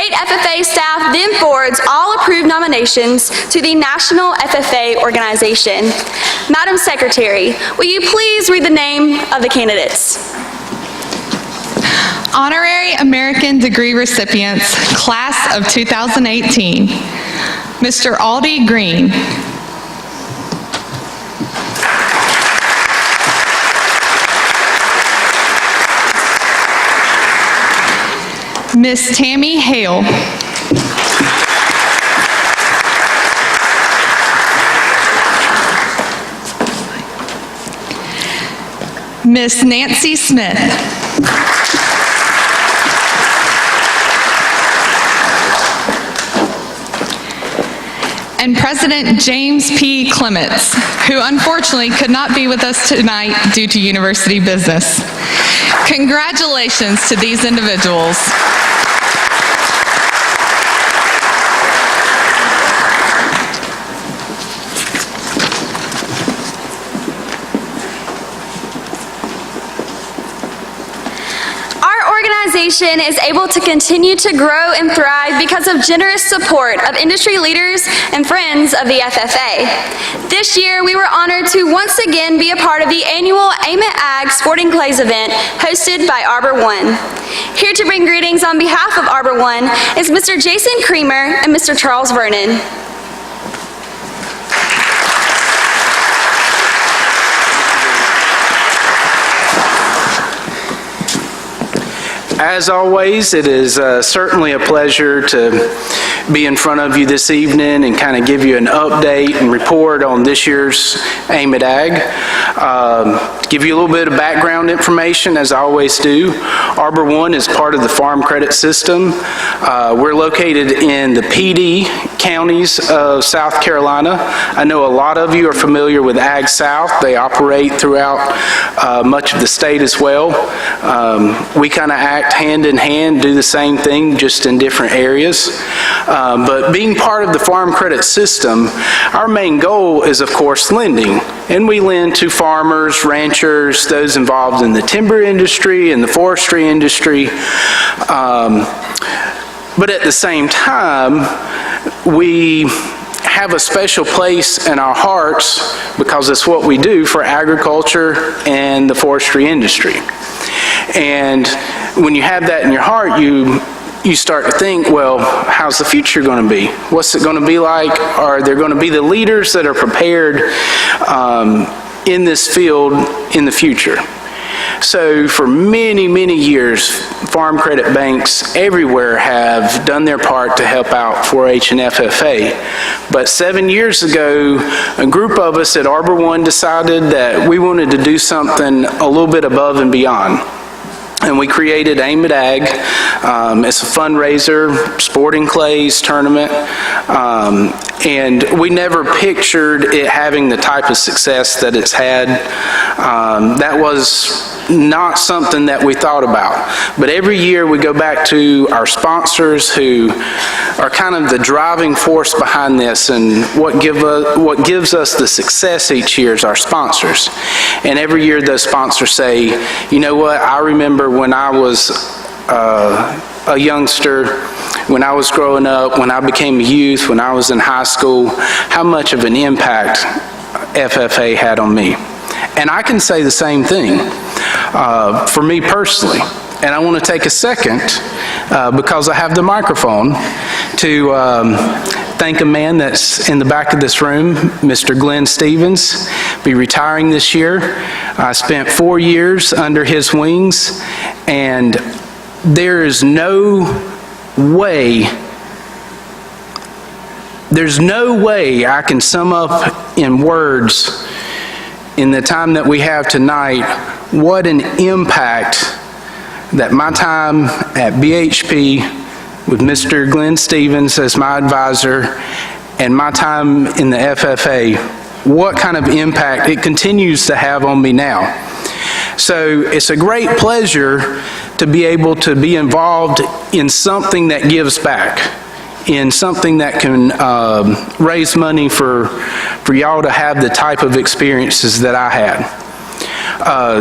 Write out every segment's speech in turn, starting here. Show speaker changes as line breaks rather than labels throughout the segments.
state FFA staff then forwards all approved nominations to the National FFA organization. Madam Secretary, will you please read the name of the candidates?
Honorary American Degree recipients, Class of 2018, Mr. Aldi Green. Miss Tammy Hale. Miss Nancy Smith. And President James P. Clements, who unfortunately could not be with us tonight due to university business. Congratulations to these individuals.
Organization is able to continue to grow and thrive because of generous support of industry leaders and friends of the FFA. This year, we were honored to once again be a part of the annual Aim at Ag Sporting Clays event hosted by Arbor One. Here to bring greetings on behalf of Arbor One is Mr. Jason Creamer and Mr. Charles Vernon.
As always, it is certainly a pleasure to be in front of you this evening and kind of give you an update and report on this year's Aim at Ag. Give you a little bit of background information, as I always do. Arbor One is part of the Farm Credit System. We're located in the PD counties of South Carolina. I know a lot of you are familiar with Ag South. They operate throughout much of the state as well. We kind of act hand in hand, do the same thing, just in different areas. But being part of the Farm Credit System, our main goal is, of course, lending. And we lend to farmers, ranchers, those involved in the timber industry and the forestry industry. But at the same time, we have a special place in our hearts, because it's what we do, for agriculture and the forestry industry. And when you have that in your heart, you start to think, well, how's the future going to be? What's it going to be like? Are there going to be the leaders that are prepared in this field in the future? So for many, many years, farm credit banks everywhere have done their part to help out 4-H and FFA. But 7 years ago, a group of us at Arbor One decided that we wanted to do something a little bit above and beyond. And we created Aim at Ag. It's a fundraiser, sporting clays tournament, and we never pictured it having the type of success that it's had. That was not something that we thought about. But every year we go back to our sponsors, who are kind of the driving force behind this, and what gives us the success each year is our sponsors. And every year those sponsors say, you know what, I remember when I was a youngster, when I was growing up, when I became a youth, when I was in high school, how much of an impact FFA had on me. And I can say the same thing for me personally. And I want to take a second, because I have the microphone, to thank a man that's in the back of this room, Mr. Glenn Stevens, be retiring this year. I spent 4 years under his wings, and there is no way I can sum up in words, in the time that we have tonight, what an impact that my time at BHP with Mr. Glenn Stevens as my advisor and my time in the FFA, what kind of impact it continues to have on me now. So it's a great pleasure to be able to be involved in something that gives back, in something that can raise money for y'all to have the type of experiences that I had.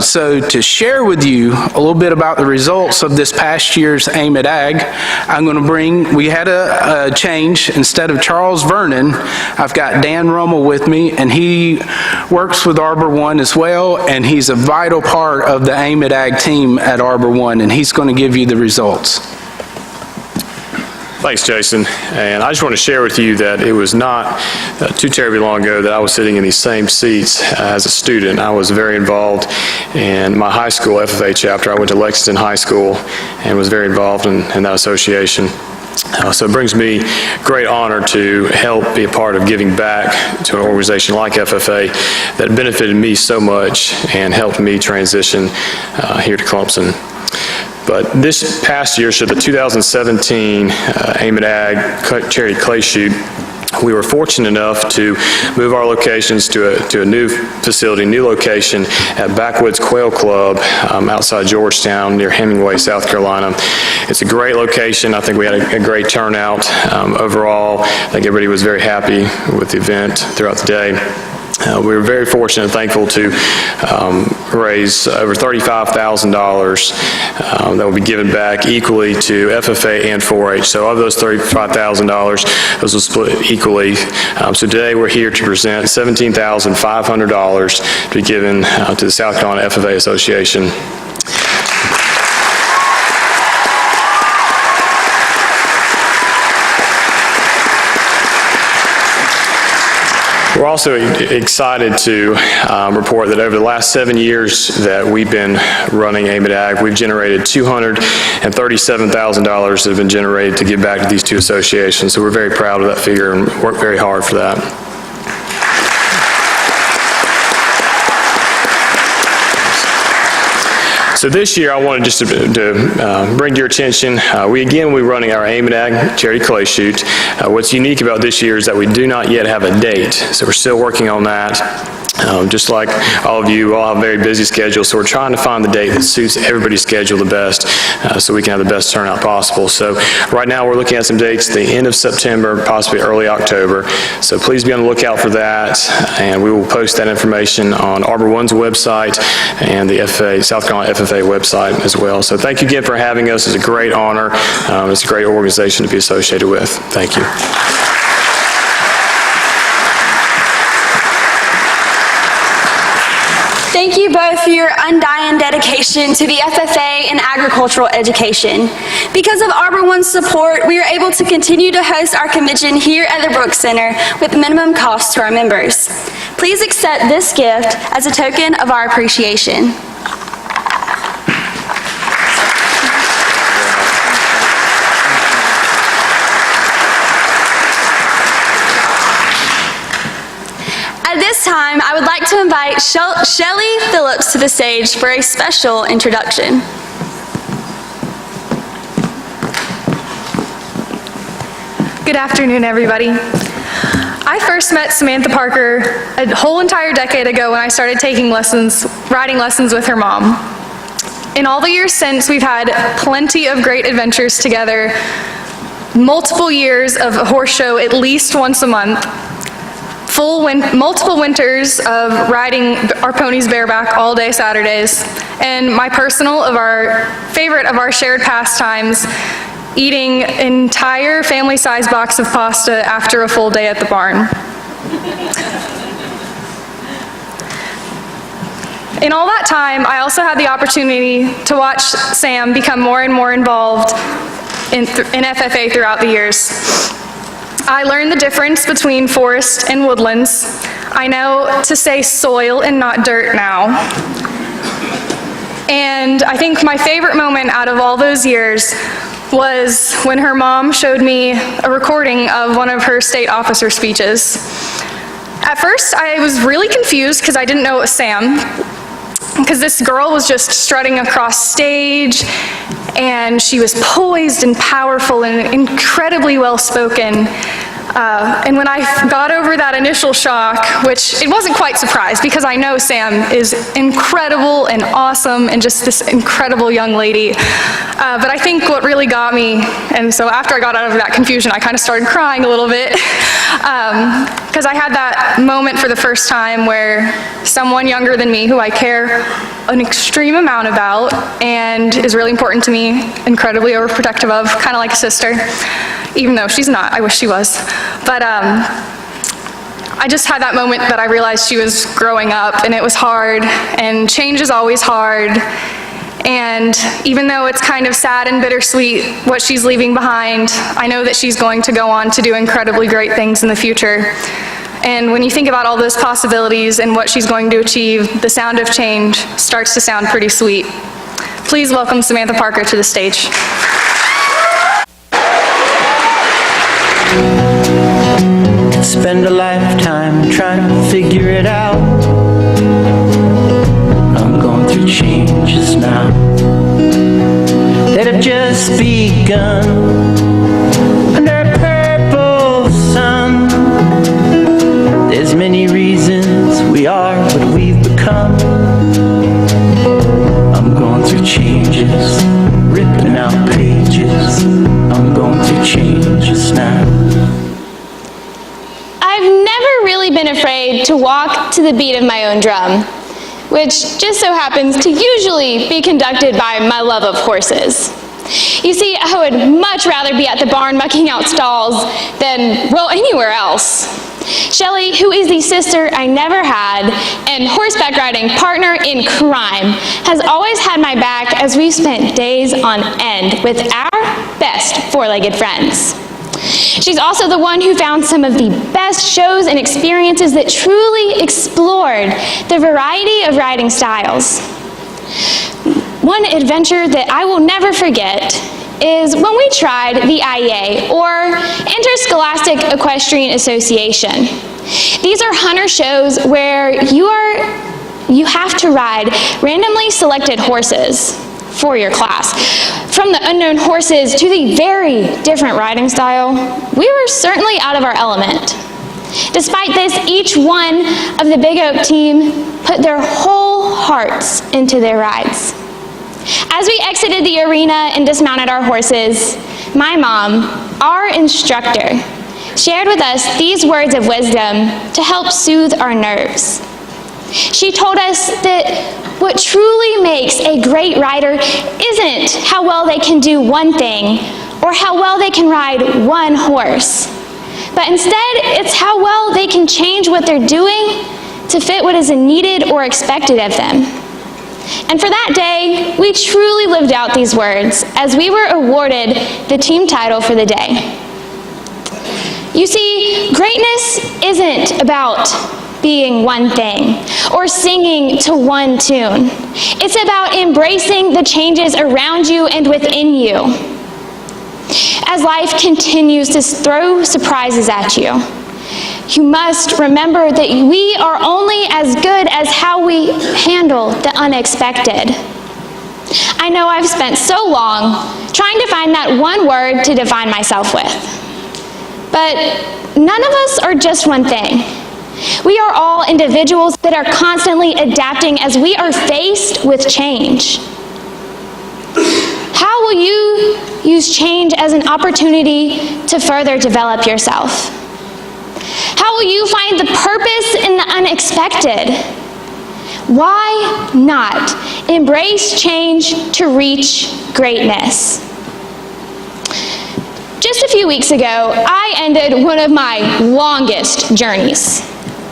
So to share with you a little bit about the results of this past year's Aim at Ag, I'm going to we had a change. Instead of Charles Vernon, I've got Dan Rummel with me, and he works with Arbor One as well, and he's a vital part of the Aim at Ag team at Arbor One, and he's going to give you the results.
Thanks, Jason. And I just want to share with you that it was not too terribly long ago that I was sitting in these same seats as a student. I was very involved in my high school FFA chapter. I went to Lexington High School and was very involved in that association. So it brings me great honor to help be a part of giving back to an organization like FFA that benefited me so much and helped me transition here to Clemson. But this past year, so the 2017 Aim at Ag Charity Clay Shoot, we were fortunate enough to move our locations to a new facility, new location at Backwoods Quail Club outside Georgetown near Hemingway, South Carolina. It's a great location. I think we had a great turnout overall. I think everybody was very happy with the event throughout the day. We were very fortunate and thankful to raise over $35,000 that will be given back equally to FFA and 4-H. So of those $35,000, those will split equally. So today we're here to present $17,500 to be given to the South Carolina FFA Association. We're also excited to report that over the last 7 years that we've been running Aim at Ag, we've generated $237,000 that have been generated to give back to these two associations. So we're very proud of that figure and work very hard for that. So this year, I wanted just to bring to your attention, we're running our Aim at Ag Charity Clay Shoot. What's unique about this year is that we do not yet have a date, so we're still working on that. Just like all of you, all have a very busy schedule, so we're trying to find the date that suits everybody's schedule the best so we can have the best turnout possible. So right now we're looking at some dates the end of September, possibly early October. So please be on the lookout for that, and we will post that information on Arbor One's website and the FFA, South Carolina FFA website as well. So thank you again for having us. It's a great honor. It's a great organization to be associated with. Thank you.
Thank you both for your undying dedication to the FFA and agricultural education. Because of Arbor One's support, we are able to continue to host our convention here at the Brooks Center with minimum cost to our members. Please accept this gift as a token of our appreciation. At this time, I would like to invite Shelley Phillips to the stage for a special introduction.
Good afternoon, everybody. I first met Samantha Parker a whole entire decade ago when I started taking lessons, riding lessons with her mom. In all the years since, we've had plenty of great adventures together, multiple years of a horse show at least once a month, multiple winters of riding our ponies bareback all day Saturdays, and my favorite of our shared pastimes, eating an entire family-sized box of pasta after a full day at the barn. In all that time, I also had the opportunity to watch Sam become more and more involved in FFA throughout the years. I learned the difference between forest and woodlands. I know to say soil and not dirt now. And I think my favorite moment out of all those years was when her mom showed me a recording of one of her state officer speeches. At first, I was really confused because I didn't know it was Sam, because this girl was just strutting across stage, and she was poised and powerful and incredibly well-spoken. And when I got over that initial shock, which it wasn't quite surprised because I know Sam is incredible and awesome and just this incredible young lady. But I think what really got me, and so after I got out of that confusion, I kind of started crying a little bit because I had that moment for the first time where someone younger than me who I care an extreme amount about and is really important to me, incredibly overprotective of, kind of like a sister, even though she's not. I wish she was. But I just had that moment that I realized she was growing up, and it was hard, and change is always hard. And even though it's kind of sad and bittersweet what she's leaving behind, I know that she's going to go on to do incredibly great things in the future. And when you think about all those possibilities and what she's going to achieve, the sound of change starts to sound pretty sweet. Please welcome Samantha Parker to the stage.
Spend a lifetime trying to figure it out. I'm going through changes now that have just begun under a purple sun. There's many reasons we are what we've become. I'm going through changes, ripping out pages. I'm going through changes now.
I've never really been afraid to walk to the beat of my own drum, which just so happens to usually be conducted by my love of horses. You see, I would much rather be at the barn mucking out stalls than, well, anywhere else. Shelley, who is the sister I never had and horseback riding partner in crime, has always had my back as we've spent days on end with our best four-legged friends. She's also the one who found some of the best shows and experiences that truly explored the variety of riding styles. One adventure that I will never forget is when we tried the IEA, or Interscholastic Equestrian Association. These are hunter shows where you have to ride randomly selected horses for your class. From the unknown horses to the very different riding style, we were certainly out of our element. Despite this, each one of the Big Oak team put their whole hearts into their rides. As we exited the arena and dismounted our horses, my mom, our instructor, shared with us these words of wisdom to help soothe our nerves. She told us that what truly makes a great rider isn't how well they can do one thing or how well they can ride one horse, but instead it's how well they can change what they're doing to fit what is needed or expected of them. And for that day, we truly lived out these words as we were awarded the team title for the day. You see, greatness isn't about being one thing or singing to one tune. It's about embracing the changes around you and within you. As life continues to throw surprises at you, you must remember that we are only as good as how we handle the unexpected. I know I've spent so long trying to find that one word to define myself with. But none of us are just one thing. We are all individuals that are constantly adapting as we are faced with change. How will you use change as an opportunity to further develop yourself? How will you find the purpose in the unexpected? Why not embrace change to reach greatness? Just a few weeks ago, I ended one of my longest journeys.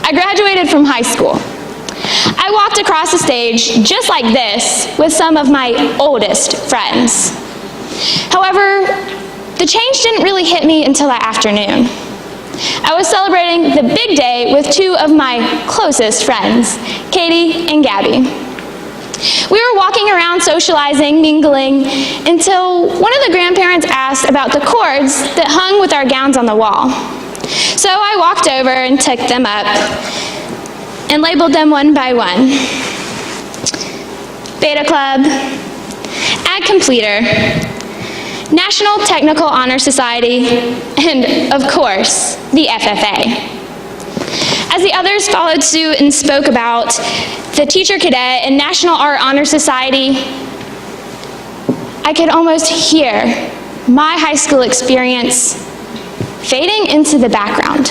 I graduated from high school. I walked across the stage just like this with some of my oldest friends. However, the change didn't really hit me until that afternoon. I was celebrating the big day with two of my closest friends, Katie and Gabby. We were walking around socializing, mingling, until one of the grandparents asked about the cords that hung with our gowns on the wall. So I walked over and took them up and labeled them one by one. Beta Club, Ad Completer, National Technical Honor Society, and of course, the FFA. As the others followed suit and spoke about the Teacher Cadet and National Art Honor Society, I could almost hear my high school experience fading into the background.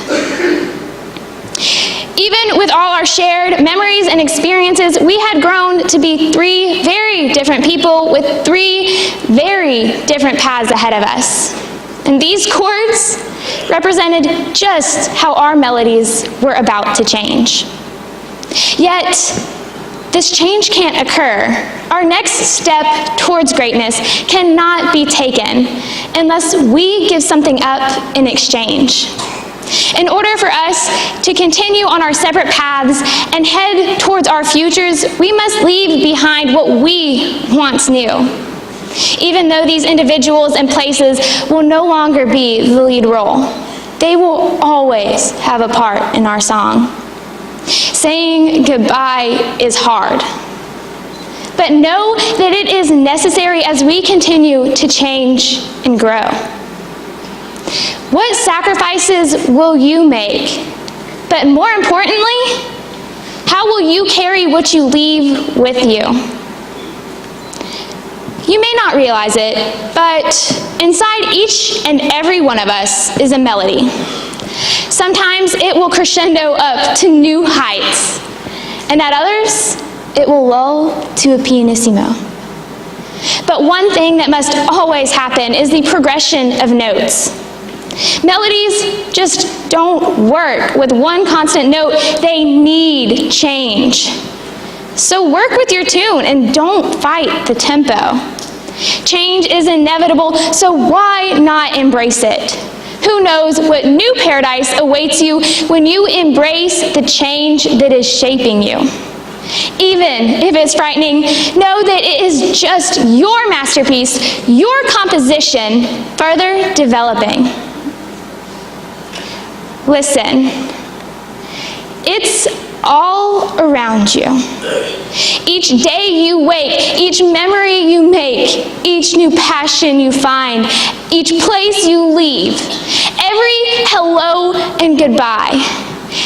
Even with all our shared memories and experiences, we had grown to be three very different people with three very different paths ahead of us. And these chords represented just how our melodies were about to change. Yet, this change can't occur. Our next step towards greatness cannot be taken unless we give something up in exchange. In order for us to continue on our separate paths and head towards our futures, we must leave behind what we once knew. Even though these individuals and places will no longer be the lead role, they will always have a part in our song. Saying goodbye is hard, but know that it is necessary as we continue to change and grow. What sacrifices will you make? But more importantly, how will you carry what you leave with you? You may not realize it, but inside each and every one of us is a melody. Sometimes it will crescendo up to new heights, and at others, it will lull to a pianissimo. But one thing that must always happen is the progression of notes. Melodies just don't work with one constant note. They need change. So work with your tune and don't fight the tempo. Change is inevitable, so why not embrace it? Who knows what new paradise awaits you when you embrace the change that is shaping you. Even if it's frightening, know that it is just your masterpiece, your composition, further developing. Listen, it's all around you. Each day you wake, each memory you make, each new passion you find, each place you leave, every hello and goodbye.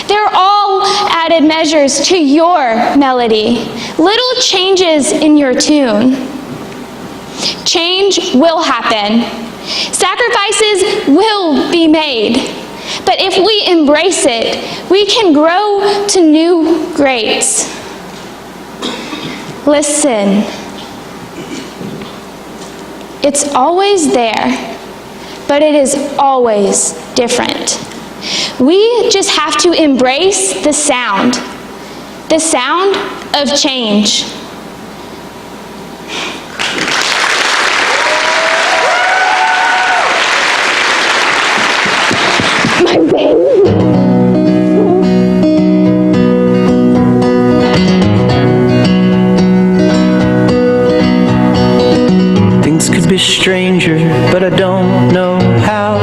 They're all added measures to your melody, little changes in your tune. Change will happen. Sacrifices will be made. But if we embrace it, we can grow to new greats. Listen, it's always there, but it is always different. We just have to embrace the sound of change.
Things could be stranger, but I don't know how.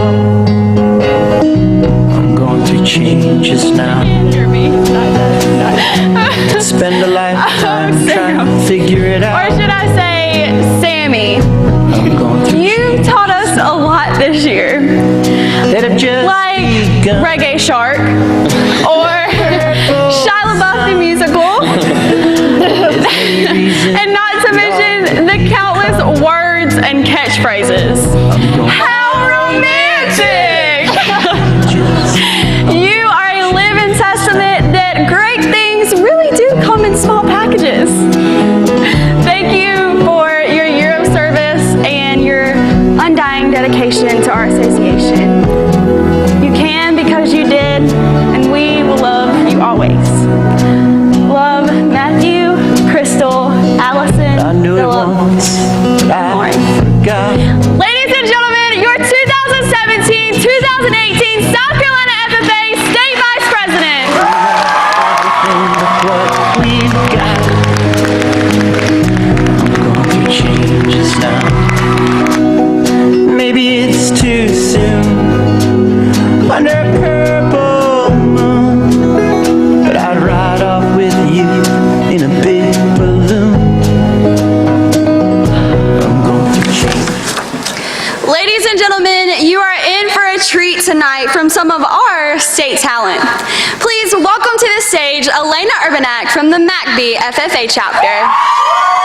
I'm going through changes now. Spend a lifetime trying to figure it out.
Or should I say, Sammy,
I'm going through
you taught us a lot this year.
that I've just
Like
begun.
Reggae Shark, or Shia LaBeouf the musical, and not to mention the countless words and catchphrases. How romantic! You are a living testament that great things really do come in small packages. Thank you for your year of service and your undying dedication to our association. You can because you did, and we will love you always. Love, Matthew, Crystal, Allison,
I knew it
Philip,
once, but I
Lauren.
forgot.
Ladies Ladies and gentlemen, you are in for a treat tonight from some of our state talent. Please welcome to the stage Elena Urbanak from the MACB FFA chapter.